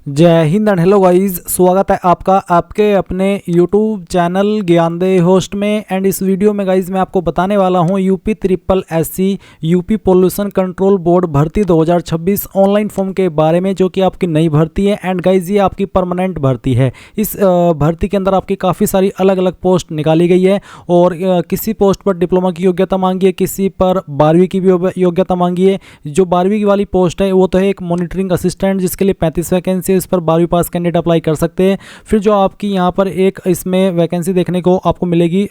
जय Hind and hello guys, स्वागत है आपका आपके अपने यूट्यूब चैनल ज्ञानदे होस्ट में। एंड इस वीडियो में गाइस मैं आपको बताने वाला हूं UP triple SC UP pollution control board भर्ती 2026 ऑनलाइन फॉर्म के बारे में, जो कि आपकी नई भर्ती है। एंड गाइस ये आपकी परमानेंट भर्ती है। इस भर्ती के अंदर आपकी काफ़ी सारी अलग अलग पोस्ट निकाली गई है और किसी पोस्ट पर डिप्लोमा की योग्यता मांगी है, किसी पर 12वीं की भी योग्यता मांगी है। जो 12वीं वाली पोस्ट है वो तो है एक मॉनिटरिंग असिस्टेंट, जिसके लिए 35 वैकेंसी, इस पर 12वीं पास कैंडिडेट अप्लाई कर सकते हैं। फिर जो आपकी यहाँ पर एक इसमें वैकेंसी देखने को आपको मिलेगी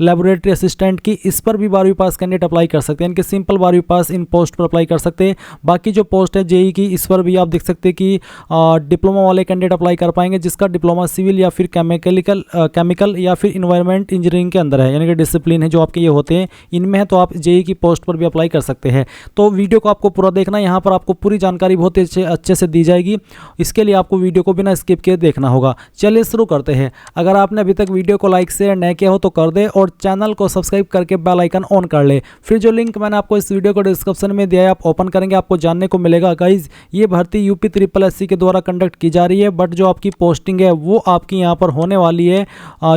लेबोरेटरी असिस्टेंट की, इस पर भी 12वीं पास कैंडिडेट अप्लाई कर सकते हैं। इनके सिंपल 12वीं पास इन पोस्ट पर अप्लाई कर सकते हैं। बाकी जो पोस्ट है जेई की, इस पर भी आप देख सकते हैं कि डिप्लोमा वाले कैंडिडेट अप्लाई कर पाएंगे, जिसका डिप्लोमा सिविल या फिर केमिकल या फिर इन्वायरमेंट इंजीनियरिंग के अंदर है, यानी कि डिसिप्लिन है जो आपके ये होते हैं इनमें है, तो आप जेई की पोस्ट पर भी अप्लाई कर सकते हैं। तो वीडियो को आपको पूरा देखना, यहाँ पर आपको पूरी जानकारी बहुत अच्छे से दी जाएगी। इसके लिए आपको वीडियो को बिना स्किप किए देखना होगा। चलिए शुरू करते हैं। अगर आपने अभी तक वीडियो को लाइक शेयर नहीं किया हो तो कर दे और चैनल को सब्सक्राइब करके बेल आइकन ऑन कर ले। फिर जो लिंक मैंने आपको इस वीडियो को डिस्क्रिप्शन में दिया है, आप ओपन करेंगे आपको जानने को मिलेगा गाइज ये भर्ती यूपी ट्रिपल एससी के द्वारा कंडक्ट की जा रही है। बट जो आपकी पोस्टिंग है वो आपकी यहाँ पर होने वाली है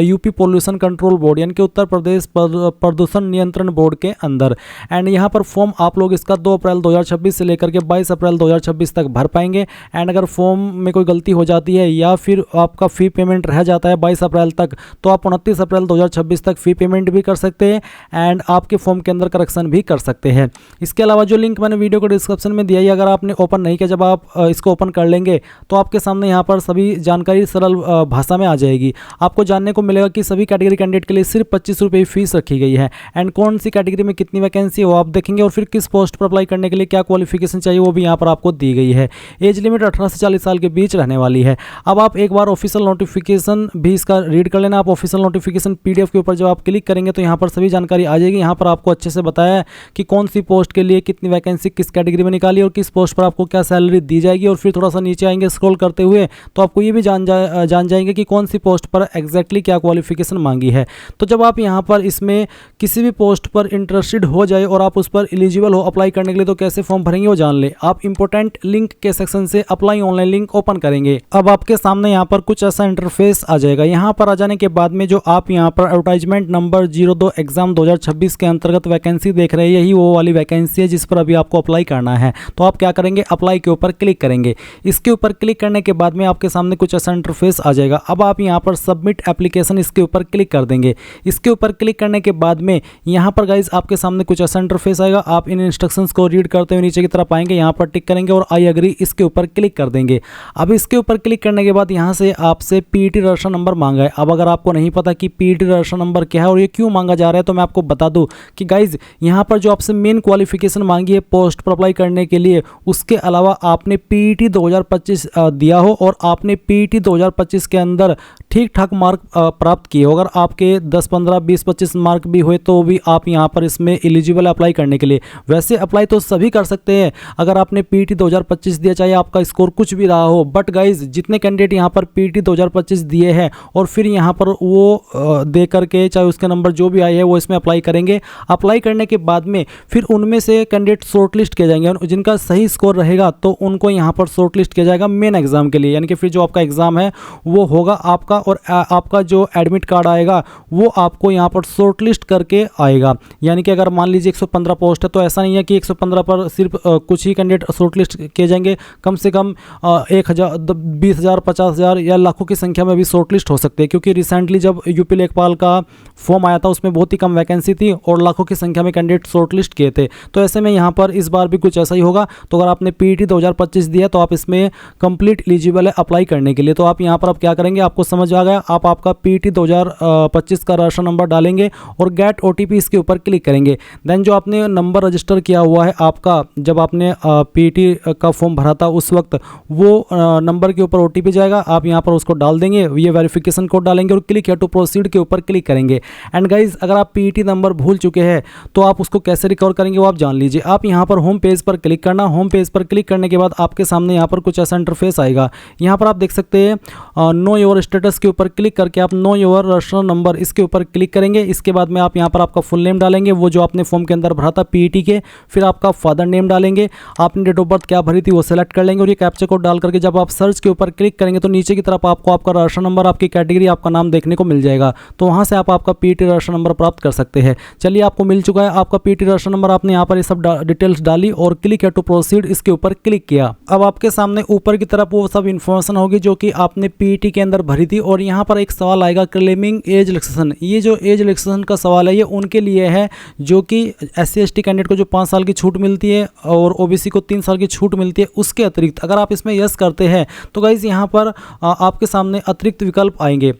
यूपी पोल्यूशन कंट्रोल बोर्ड, यानी कि उत्तर प्रदेश प्रदूषण नियंत्रण बोर्ड के अंदर। एंड यहाँ पर फॉर्म आप लोग इसका 2 अप्रैल 2026 से लेकर के 22 अप्रैल 2026 तक भर पाएंगे। एंड अगर फॉर्म में कोई गलती हो जाती है या फिर आपका फ़ी पेमेंट रह जाता है 22 अप्रैल तक, तो आप 29 अप्रैल 2026 तक फ़ी पेमेंट भी कर सकते हैं एंड आपके फॉर्म के अंदर करेक्शन भी कर सकते हैं। इसके अलावा जो लिंक मैंने वीडियो को डिस्क्रिप्शन में दिया है, अगर आपने ओपन नहीं किया, जब आप इसको ओपन कर लेंगे तो आपके सामने यहाँ पर सभी जानकारी सरल भाषा में आ जाएगी। आपको जानने को मिलेगा कि सभी कैटेगरी कैंडिडेट के लिए सिर्फ 25 रुपये फीस रखी गई है। एंड कौन सी कैटेगरी में कितनी वैकेंसी है वो आप देखेंगे, और फिर किस पोस्ट पर अप्लाई करने के लिए क्या क्वालिफिकेशन चाहिए वो भी यहाँ पर आपको दी गई है। एज लिमिट 18 से 40 साल के बीच रहने वाली है। अब आप एक बार ऑफिशियल नोटिफिकेशन भी इसका रीड कर लेना। आप ऑफिशियल नोटिफिकेशन पीडीएफ के ऊपर जब आप क्लिक करेंगे तो यहाँ पर सभी जानकारी आ जाएगी। यहाँ पर आपको अच्छे से बताया है कि कौन सी पोस्ट के लिए कितनी वैकेंसी किस कैटेगरी में निकाली और किस पोस्ट पर आपको क्या सैलरी दी जाएगी। और फिर थोड़ा सा नीचे आएंगे स्क्रॉल करते हुए तो आपको ये भी जान जाएंगे कि कौन सी पोस्ट पर एग्जैक्टली क्या क्वालिफिकेशन मांगी है। तो जब आप यहाँ पर इसमें किसी भी पोस्ट पर इंटरेस्टेड हो जाए और आप उस पर एलिजिबल हो अप्लाई करने के लिए, तो कैसे फॉर्म भरेंगे वो जान ले। आप इंपॉर्टेंट लिंक के सेक्शन से अप्लाई ऑनलाइन लिंक ओपन करेंगे। अब आपके सामने यहाँ पर कुछ ऐसा इंटरफेस आ जाएगा। यहाँ पर आ जाने के बाद में जो आप यहाँ पर एडवर्टाइजमेंट नंबर 02 एग्जाम 2026 के अंतर्गत वैकेंसी देख रहे हैं, यही वो वाली वैकेंसी है जिस पर अभी आपको अप्लाई करना है। तो आप क्या करेंगे, अप्लाई के ऊपर क्लिक करेंगे। इसके ऊपर क्लिक करने के बाद में आपके सामने कुछ ऐसा इंटरफेस आ जाएगा। अब आप यहाँ पर सबमिट एप्लीकेशन इसके ऊपर क्लिक कर देंगे। इसके ऊपर क्लिक करने के बाद में यहाँ पर गाइज आपके सामने कुछ ऐसा इंटरफेस आएगा। आप इन इंस्ट्रक्शंस को रीड करते हुए नीचे की तरफ आएंगे, यहाँ पर टिक करेंगे और आई एग्री इसके ऊपर क्लिक कर देंगे। अब इसके ऊपर क्लिक करने के बाद यहाँ से आपसे पीईटी रजिस्ट्रेशन नंबर मांगा है। अब अगर आपको नहीं पता कि पीईटी रजिस्ट्रेशन नंबर क्या है और ये क्यों मांगा जा रहा है, तो मैं आपको बता दूं कि गाइज यहाँ पर जो आपसे मेन क्वालिफिकेशन मांगी है पोस्ट पर अप्लाई करने के लिए, उसके अलावा आपने पीईटी 2025 दिया हो और आपने पीईटी 2025 के अंदर ठीक ठाक मार्क प्राप्त किए हो। अगर आपके 10, 15, 20, 25 मार्क भी हुए तो भी आप यहाँ पर इसमें एलिजिबल अप्लाई करने के लिए। वैसे अप्लाई तो सभी कर सकते हैं अगर आपने पीईटी 2025 दिया, चाहे आपका स्कोर कुछ भी रहा हो। बट गाइज जितने कैंडिडेट यहाँ पर पीईटी 2025 दिए हैं और फिर यहाँ पर वो दे करके चाहे उसके नंबर जो भी आए हैं वो इसमें अप्लाई करेंगे। अप्लाई करने के बाद में फिर उनमें से कैंडिडेट शॉर्टलिस्ट किए जाएंगे और जिनका सही स्कोर रहेगा तो उनको यहाँ पर शॉर्टलिस्ट किया जाएगा मेन एग्जाम के लिए। यानी कि फिर जो आपका एग्जाम है वो होगा आपका और आपका जो एडमिट कार्ड आएगा वो आपको यहाँ पर शॉर्टलिस्ट करके आएगा। यानी कि अगर मान लीजिए 115 पोस्ट है तो ऐसा नहीं है कि 115 पर सिर्फ कुछ ही कैंडिडेट शॉर्टलिस्ट किए जाएंगे। कम से कम 1000, 20,000, 50,000 या लाखों की संख्या में भी शॉर्टलिस्ट हो सकते हैं, क्योंकि रिसेंटली जब यूपी लेखपाल का फॉर्म आया था उसमें बहुत ही कम वैकेंसी थी और लाखों की संख्या में कैंडिडेट शॉर्टलिस्ट किए थे। तो ऐसे में यहाँ पर इस बार भी कुछ ऐसा ही होगा। तो अगर आपने पीईटी 2025 दिया तो आप इसमें कंप्लीट एलिजिबल है अप्लाई करने के लिए। तो आप यहाँ पर अब क्या करेंगे, आपको समझ आ गया। आप आपका पीईटी 2025 का रजिस्ट्रेशन नंबर डालेंगे और गेट ओटीपी इसके ऊपर क्लिक करेंगे। देन जो आपने नंबर रजिस्टर किया हुआ है आपका, जब आपने पीईटी का फॉर्म भरा था उस वक्त, वो नंबर के ऊपर ओटीपी जाएगा। आप यहाँ पर उसको डाल देंगे, ये वेरिफिकेशन कोड डालेंगे और क्लिक हियर टू प्रोसीड के ऊपर क्लिक करेंगे। एंड गाइज अगर आप पीईटी नंबर भूल चुके हैं तो आप उसको कैसे रिकवर करेंगे वो आप जान लीजिए। आप यहाँ पर होम पेज पर क्लिक करना। होम पेज पर क्लिक करने के बाद आपके सामने यहाँ पर कुछ ऐसा इंटरफेस आएगा। यहाँ पर आप देख सकते हैं नो योर स्टेटस डिटेल्स के ऊपर क्लिक करके आप नो योर रजिस्ट्रेशन नंबर इसके ऊपर क्लिक करेंगे। इसके बाद में आप यहाँ पर आपका फुल नेम डालेंगे, वो जो आपने फॉर्म के अंदर भरा था पीईटी के, फिर आपका फादर नेम डालेंगे, आपने डेट ऑफ बर्थ क्या भरी थी वो सेलेक्ट कर लेंगे और ये कैप्चा कोड डाल करके जब आप सर्च के ऊपर क्लिक करेंगे तो नीचे की तरफ आपको आपका रजिस्ट्रेशन नंबर, आपकी कैटेगरी, आपका नाम देखने को मिल जाएगा। तो वहाँ से आप आपका पीईटी रजिस्ट्रेशन नंबर प्राप्त कर सकते हैं। चलिए आपको मिल चुका है आपका पीईटी रजिस्ट्रेशन नंबर, आपने यहाँ पर ये सब डिटेल्स डाली और क्लिक है टू प्रोसीड इसके ऊपर क्लिक किया। अब आपके सामने ऊपर की तरफ वो सब इन्फॉर्मेशन होगी जो कि आपने पीईटी के अंदर भरी थी और यहाँ पर एक सवाल आएगा क्लेमिंग एज रिलैक्सेशन। ये जो एज रिलैक्सेशन का सवाल है ये उनके लिए है जो कि SC/ST कैंडिडेट को जो 5 साल की छूट मिलती है और OBC को 3 साल की छूट मिलती है। उसके अतिरिक्त अगर आप इसमें यस करते हैं तो गाइज यहाँ पर आपके सामने अतिरिक्त विकल्प आएंगे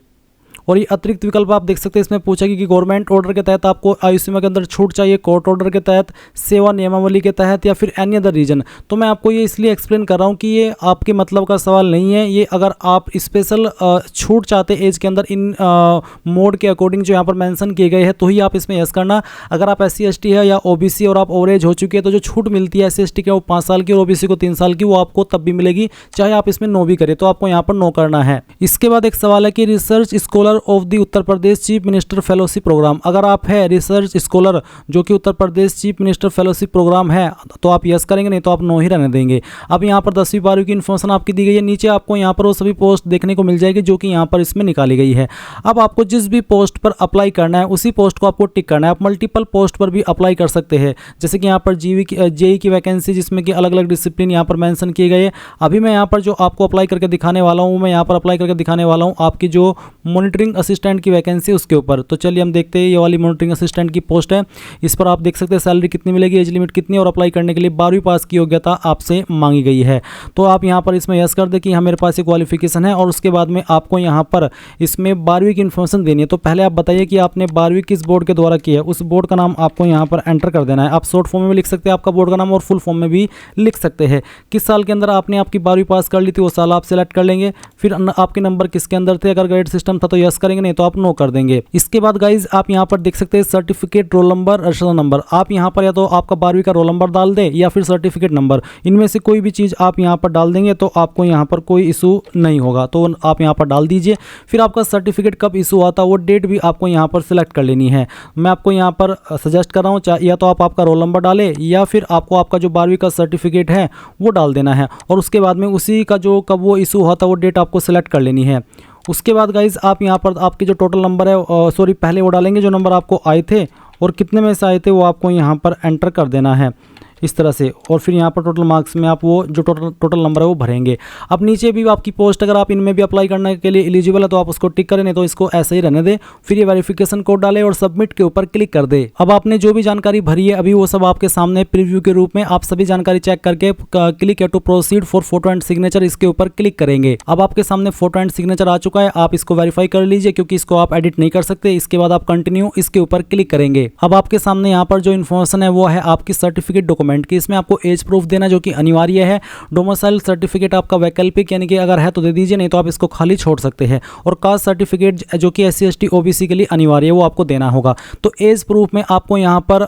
और ये अतिरिक्त विकल्प आप देख सकते हैं। इसमें पूछा कि गवर्नमेंट ऑर्डर के तहत आपको आयु सीमा के अंदर छूट चाहिए, कोर्ट ऑर्डर के तहत, सेवा नियमावली के तहत या फिर एनी अदर रीजन। तो मैं आपको ये इसलिए एक्सप्लेन कर रहा हूँ कि ये आपके मतलब का सवाल नहीं है। ये अगर आप स्पेशल छूट चाहते एज के अंदर इन मोड के अकॉर्डिंग जो यहाँ पर मेंशन किए गए हैं तो ही आप इसमें यस करना। अगर आप SC/ST है या OBC और आप ओवरेज हो चुके हैं तो जो छूट मिलती है SC/ST के वो 5 साल की और OBC को 3 साल की, वो आपको तब भी मिलेगी चाहे आप इसमें नो भी करें। तो आपको यहाँ पर नो करना है। इसके बाद एक सवाल है कि research scholar of the Uttar Pradesh chief minister fellowship program. अगर आप है रिसर्च स्कॉलर जो कि Uttar Pradesh chief minister fellowship program है तो आप यस करेंगे, नहीं तो आप नो ही रहने देंगे। अब यहाँ पर 10वीं 12वीं की इन्फॉर्मेशन आपकी दी गई है। नीचे आपको यहाँ पर वो सभी पोस्ट देखने को मिल जाएगी जो कि यहाँ पर इसमें निकाली गई है। अब आपको जिस भी पोस्ट पर अप्लाई करना है उसी पोस्ट को आपको टिक करना है। आप मल्टीपल पोस्ट पर भी अप्लाई कर सकते हैं, जैसे कि यहाँ पर जेई की वैकेंसी जिसमें कि अलग अलग डिसिप्लिन यहाँ पर मेंशन किए गए। अभी मैं यहाँ पर जो आपको अप्लाई करके दिखाने वाला हूँ, मैं यहाँ पर अप्लाई करके दिखाने वाला हूँ आपकी जो मॉनिटरिंग असिस्टेंट की वैकेंसी उसके ऊपर। तो चलिए हम देखते हैं, ये वाली मॉनिटरिंग असिस्टेंट की पोस्ट है। इस पर आप देख सकते हैं सैलरी कितनी मिलेगी, एज लिमिट कितनी, और अप्लाई करने के लिए 12वीं पास की योग्यता आपसे मांगी गई है। तो आप यहाँ पर इसमें यस कर दें कि हाँ मेरे पास ये क्वालिफिकेशन है और उसके बाद में आपको यहाँ पर इसमें 12वीं की इन्फॉर्मेशन देनी है। तो पहले आप बताइए कि आपने 12वीं किस बोर्ड के द्वारा की है, उस बोर्ड का नाम आपको यहाँ पर एंटर कर देना है। आप शॉर्ट फॉर्म में भी लिख सकते हैं आपका बोर्ड का नाम और फुल फॉर्म में भी लिख सकते हैं। किस साल के अंदर आपने आपकी 12वीं पास कर ली थी वो साल आप सिलेक्ट कर लेंगे। फिर आपके नंबर किसके अंदर थे, अगर ग्रेड सिस्टम था तो यस करेंगे, नहीं तो आप नो कर देंगे। इसके बाद गाइज आप यहाँ पर देख सकते हैं certificate, roll number, registration number. आप यहाँ पर या तो आपका 12वीं का रोल नंबर डाल दें या फिर सर्टिफिकेट नंबर, इनमें से कोई भी चीज़ आप यहाँ पर डाल देंगे तो आपको यहाँ पर कोई इशू नहीं होगा। तो आप यहाँ पर डाल दीजिए। फिर आपका सर्टिफिकेट कब इशू हुआ था वो डेट भी आपको यहाँ पर सिलेक्ट कर लेनी है। मैं आपको यहाँ पर सजेस्ट कर रहा हूँ या तो आप आपका रोल नंबर डालें या फिर आपको आपका जो 12वीं का सर्टिफिकेट है वो डाल देना है और उसके बाद में उसी का जो कब वो इशू हुआ था वो डेट आपको सिलेक्ट कर लेनी है। उसके बाद गाइज आप यहाँ पर आपके जो टोटल नंबर है, सॉरी पहले वो डालेंगे जो नंबर आपको आए थे और कितने में से आए थे वो आपको यहाँ पर एंटर कर देना है इस तरह से। और फिर यहाँ पर टोटल मार्क्स में आप वो जो टोटल नंबर है वो भरेंगे। अब नीचे भी आपकी पोस्ट अगर आप इनमें भी अप्लाई करने के लिए एलिजिबल है तो आप उसको टिक करें, नहीं तो इसको ऐसे ही रहने दें। फिर ये वेरिफिकेशन कोड डालें और सबमिट के ऊपर क्लिक कर दे। अब आपने जो भी जानकारी भरी है अभी वो सब आपके सामने प्रीव्यू के रूप में आप सभी जानकारी चेक करके click here to proceed for photo and signature इसके ऊपर क्लिक करेंगे। अब आपके सामने फोटो एंड सिग्नेचर आ चुका है, आप इसको वेरीफाई कर लीजिए क्योंकि इसको आप एडिट नहीं कर सकते। इसके बाद आप कंटिन्यू इसके ऊपर क्लिक करेंगे। अब आपके सामने यहाँ पर जो इन्फॉर्मेशन है वो है आपकी सर्टिफिकेट डॉक्यूमेंट की। इसमें आपको एज प्रूफ देना जो कि अनिवार्य है। डोमिसाइल सर्टिफिकेट आपका वैकल्पिक यानी कि अगर है तो दे दीजिए, नहीं तो आप इसको खाली छोड़ सकते हैं। और कास्ट सर्टिफिकेट जो कि SC/ST OBC के लिए अनिवार्य है वो आपको देना होगा। तो एज प्रूफ में आपको यहाँ पर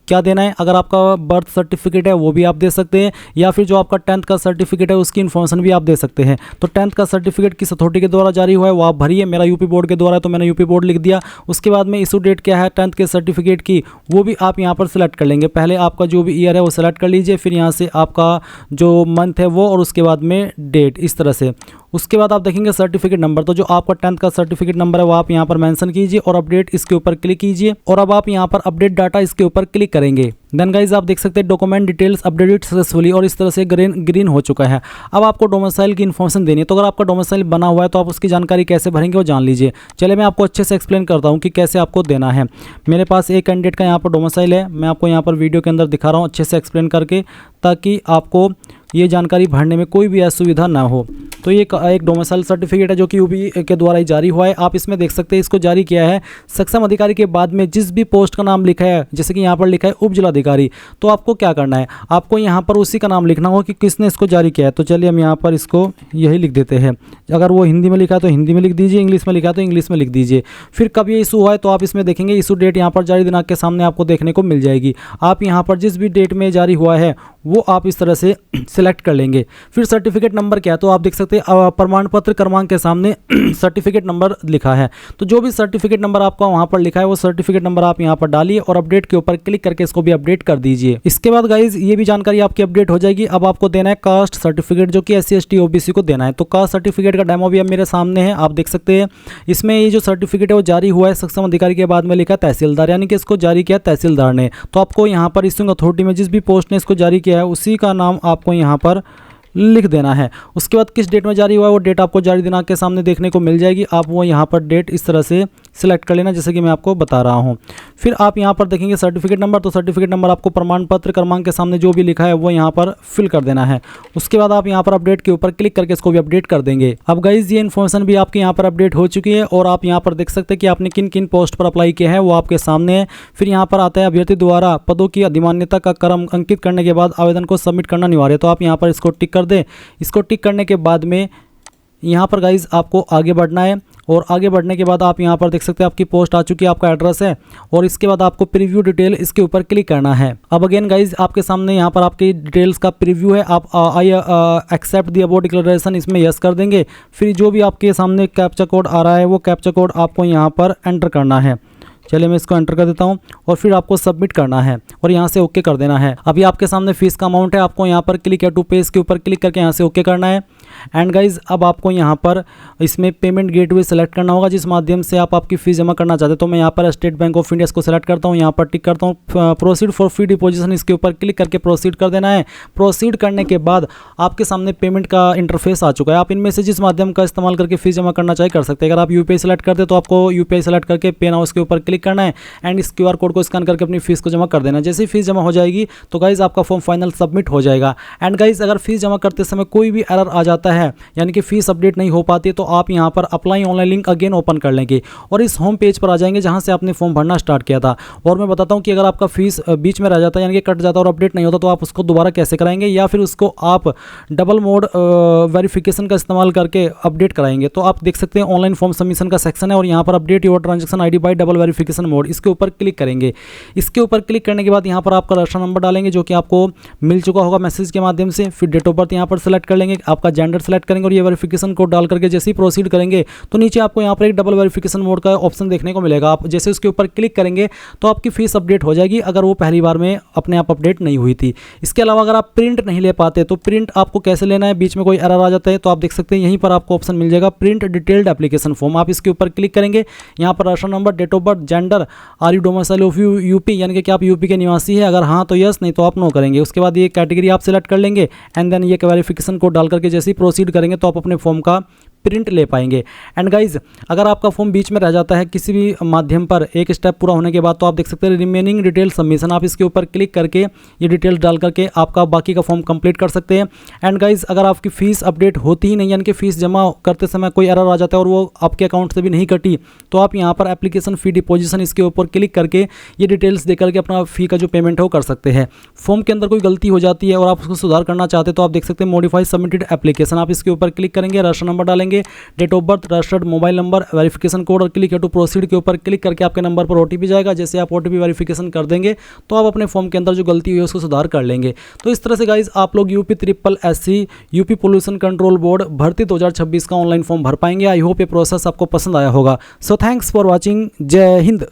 क्या देना है, अगर आपका बर्थ सर्टिफिकेट है वो भी आप दे सकते हैं या फिर जो आपका 10th का सर्टिफिकेट है उसकी इन्फॉर्मेशन भी आप दे सकते हैं। तो 10th का सर्टिफिकेट किस अथॉरिटी के द्वारा जारी हुआ है वो आप भरिए। मेरा यूपी बोर्ड के द्वारा है तो मैंने यूपी बोर्ड लिख दिया। उसके बाद में इशू डेट क्या है 10th के सर्टिफिकेट की वो भी आप यहाँ पर सिलेक्ट कर लेंगे। पहले आपका जो भी ईयर है वो सिलेक्ट कर लीजिए, फिर यहाँ से आपका जो मंथ है वो और उसके बाद में डेट इस तरह से। उसके बाद आप देखेंगे सर्टिफिकेट नंबर, तो जो आपका 10th का सर्टिफिकेट नंबर है वो आप यहाँ पर मेंशन कीजिए और अपडेट इसके ऊपर क्लिक कीजिए। और अब आप यहाँ पर अपडेट डाटा इसके ऊपर क्लिक करेंगे। देन गाइज आप देख सकते हैं डॉक्यूमेंट डिटेल्स अपडेटेड सक्सेसफुली और इस तरह से ग्रीन हो चुका है। अब आपको डोमिसाइल की इन्फॉर्मेशन देनी है। तो अगर आपका डोमिसाइल बना हुआ है तो आप उसकी जानकारी कैसे भरेंगे वो जान लीजिए। चलिए मैं आपको अच्छे से एक्सप्लेन करता हूँ कि कैसे आपको देना है। मेरे पास एक कैंडिडेट का यहाँ पर डोमिसाइल है, मैं आपको यहाँ पर वीडियो के अंदर दिखा रहा हूँ अच्छे से एक्सप्लेन करके, ताकि आपको ये जानकारी भरने में कोई भी असुविधा ना हो। तो ये एक डोमिसाइल सर्टिफिकेट है जो कि यूपी के द्वारा ही जारी हुआ है। आप इसमें देख सकते हैं इसको जारी किया है सक्षम अधिकारी के बाद में जिस भी पोस्ट का नाम लिखा है, जैसे कि यहाँ पर लिखा है उप जिलाधिकारी, तो आपको क्या करना है, आपको यहाँ पर उसी का नाम लिखना होगा कि किसने इसको जारी किया है। तो चलिए हम यहाँ पर इसको यही लिख देते हैं। अगर वो हिंदी में लिखा है तो हिंदी में लिख दीजिए, इंग्लिश में लिखा है तो इंग्लिश में लिख दीजिए। फिर कब ये इशू हुआ है तो आप इसमें देखेंगे इशू डेट यहाँ पर जारी दिनांक के सामने आपको देखने को मिल जाएगी। आप यहाँ पर जिस भी डेट में जारी हुआ है वो आप इस तरह से सिलेक्ट कर लेंगे। फिर सर्टिफिकेट नंबर क्या है तो आप देख सकते हैं सकते हैं प्रमाण पत्र क्रमांक के सामने सर्टिफिकेट नंबर लिखा है। तो जो भी सर्टिफिकेट नंबर आपका वहां पर लिखा है वो सर्टिफिकेट नंबर आप यहां पर डालिए और अपडेट के ऊपर क्लिक करके इसको भी अपडेट कर दीजिए। इसके बाद गाइज ये भी जानकारी आपकी अपडेट हो जाएगी। अब आपको देना है कास्ट सर्टिफिकेट, जो कि SC ST OBC को देना है। तो कास्ट सर्टिफिकेट का डेमो भी अब मेरे सामने है, आप देख सकते हैं। इसमें ये जो सर्टिफिकेट है वो जारी हुआ है सक्षम अधिकारी के बाद में लिखा तहसीलदार, यानी कि इसको जारी किया तहसीलदार ने। तो आपको यहाँ पर इशूइंग अथॉरिटी में जिस भी पोस्ट ने इसको जारी किया है उसी का नाम आपको यहाँ पर लिख देना है। उसके बाद किस डेट में जारी हुआ है वो डेट आपको जारी दिनांक के सामने देखने को मिल जाएगी। आप वो यहाँ पर डेट इस तरह से सिलेक्ट कर लेना जैसे कि मैं आपको बता रहा हूँ। फिर आप यहाँ पर देखेंगे सर्टिफिकेट नंबर, तो सर्टिफिकेट नंबर आपको प्रमाण पत्र क्रमांक के सामने जो भी लिखा है वो यहाँ पर फिल कर देना है। उसके बाद आप यहाँ पर अपडेट के ऊपर क्लिक करके इसको भी अपडेट कर देंगे। अब गाइज ये इन्फॉर्मेशन भी आपके यहाँ पर अपडेट हो चुकी है और आप यहाँ पर देख सकते हैं कि आपने किन किन पोस्ट पर अप्लाई किया है वो आपके सामने है। फिर यहाँ पर आता है अभ्यर्थी द्वारा पदों की अधिमान्यता का क्रम अंकित करने के बाद आवेदन को सबमिट करना अनिवार्य। तो आप यहाँ पर इसको टिक कर दें। इसको टिक करने के बाद में यहाँ पर गाइज आपको आगे बढ़ना है और आगे बढ़ने के बाद आप यहाँ पर देख सकते हैं आपकी पोस्ट आ चुकी है, आपका एड्रेस है और इसके बाद आपको प्रीव्यू डिटेल इसके ऊपर क्लिक करना है। अब अगेन गाइज आपके सामने यहाँ पर आपकी डिटेल्स का प्रीव्यू है। आप I accept the about declaration इसमें यस कर देंगे। फिर जो भी आपके सामने कैप्चा कोड आ रहा है वो कैप्चा कोड आपको यहाँ पर एंटर करना है। चलिए मैं इसको एंटर कर देता हूं और फिर आपको सबमिट करना है और यहाँ से ओके कर देना है। अभी आपके सामने फीस का अमाउंट है, आपको यहाँ पर क्लिक या टू पे इसके ऊपर क्लिक करके यहाँ से ओके करना है। एंड गाइज अब आपको यहाँ पर इसमें पेमेंट गेटवे सेलेक्ट करना होगा जिस माध्यम से आप आपकी फीस जमा करना चाहते हैं। तो मैं यहाँ पर स्टेट बैंक ऑफ इंडिया को सेलेक्ट करता हूँ, यहाँ पर टिक करता हूँ। प्रोसीड फॉर फी डिपोजिशन इसके ऊपर क्लिक करके प्रोसीड कर देना है। प्रोसीड करने के बाद आपके सामने पेमेंट का इंटरफेस आ चुका है। आप इनमें से जिस माध्यम का इस्तेमाल करके फीस जमा करना चाहे कर सकते हैं। अगर आप UPI सेलेक्ट करते हैं तो आपको UPI सेलेक्ट करके पे नाउ उसके ऊपर क्लिक करना है एंड इस QR कोड को स्कैन करके अपनी फीस को जमा कर देना। जैसे ही फीस जमा हो जाएगी तो गाइज आपका फॉर्म फाइनल सबमिट हो जाएगा। एंड गाइज अगर फीस जमा करते समय कोई भी एरर आ जाता है यानी कि फीस अपडेट नहीं हो पाती तो आप यहाँ पर apply online link again open कर लेंगे और इस होम पेज पर आ जाएंगे जहाँ से आपने फॉर्म भरना स्टार्ट किया था। और मैं बताता हूँ कि अगर आपका फीस बीच में रह जाता है यानी कि कट जाता है और अपडेट नहीं होता तो आप उसको दोबारा कैसे कराएंगे या फिर उसको आप डबल मोड वेरिफिकेशन का इस्तेमाल करके अपडेट कराएंगे। तो आप देख सकते हैं ऑनलाइन फॉर्म सबमिशन का सेक्शन है और यहाँ पर update your transaction ID bye double verification mode इसके ऊपर क्लिक करेंगे। इसके ऊपर क्लिक करने के बाद यहाँ पर आपका रजिस्टर नंबर डालेंगे जो कि आपको मिल चुका होगा मैसेज के माध्यम से। फिर डेट ऑफ बर्थ यहाँ पर सेलेक्ट कर लेंगे, आपका जेंडर सेलेक्ट करेंगे और ये वेरिफिकेशन कोड डाल करके जैसे ही प्रोसीड करेंगे तो नीचे आपको यहाँ पर एक डबल वेरिफिकेशन मोड का ऑप्शन देखने को मिलेगा। आप जैसे उसके ऊपर क्लिक करेंगे तो आपकी फीस अपडेट हो जाएगी अगर वो पहली बार में अपने आप अपडेट नहीं हुई थी। इसके अलावा अगर आप प्रिंट नहीं ले पाते तो प्रिंट आपको कैसे लेना है, बीच में कोई एरर आ जाता है तो आप देख सकते हैं यहीं पर आपको ऑप्शन मिल जाएगा प्रिंट डिटेल्ड एप्लीकेशन फॉर्म। आप इसके ऊपर क्लिक करेंगे, यहाँ पर register number, date of birth, gender, are you domicile of UP यानी कि क्या आप यूपी के निवासी है, अगर हाँ तो यस, नहीं तो आप नो करेंगे। उसके बाद ये कैटेगरी आप सिलेक्ट कर लेंगे एंड देन ये वेरिफिकेशन कोड डाल करके जैसे ही प्रोसीड करेंगे तो आप अपने फॉर्म का प्रिंट ले पाएंगे। एंड गाइज अगर आपका फॉर्म बीच में रह जाता है किसी भी माध्यम पर एक स्टेप पूरा होने के बाद तो आप देख सकते हैं रिमेनिंग डिटेल सबमिशन, आप इसके ऊपर क्लिक करके ये डिटेल्स डाल करके आपका बाकी का फॉर्म कंप्लीट कर सकते हैं। एंड गाइज अगर आपकी फीस अपडेट होती ही नहीं यानी कि फीस जमा करते समय कोई एरर आ जाता है और वो आपके अकाउंट से भी नहीं कटी तो आप यहाँ पर एप्लीकेशन फी डिपोजिशन इसके ऊपर क्लिक करके ये डिटेल्स दे करके अपना फी का जो पेमेंट है वो कर सकते हैं। फॉर्म के अंदर कोई गलती हो जाती है और आप उसको सुधार करना चाहते हैं तो आप देख सकते हैं मॉडिफाई सबमिटेड एप्लीकेशन, आप इसके ऊपर क्लिक करेंगे, रजिस्टर नंबर डालेंगे, date of birth, registered mobile number, verification code और क्लिक टू प्रोसीड के ऊपर क्लिक करके आपके नंबर पर OTP जाएगा। जैसे आप OTP वेरिफिकेशन कर देंगे तो आप अपने फॉर्म के अंदर जो गलती हुई है उसको सुधार कर लेंगे। तो इस तरह से गाइज आप लोग UP-SSC UP pollution control board भर्ती 2026 का ऑनलाइन फॉर्म भर पाएंगे। आई होप ये प्रोसेस आपको पसंद आया होगा। So thanks for watching. जय हिंद।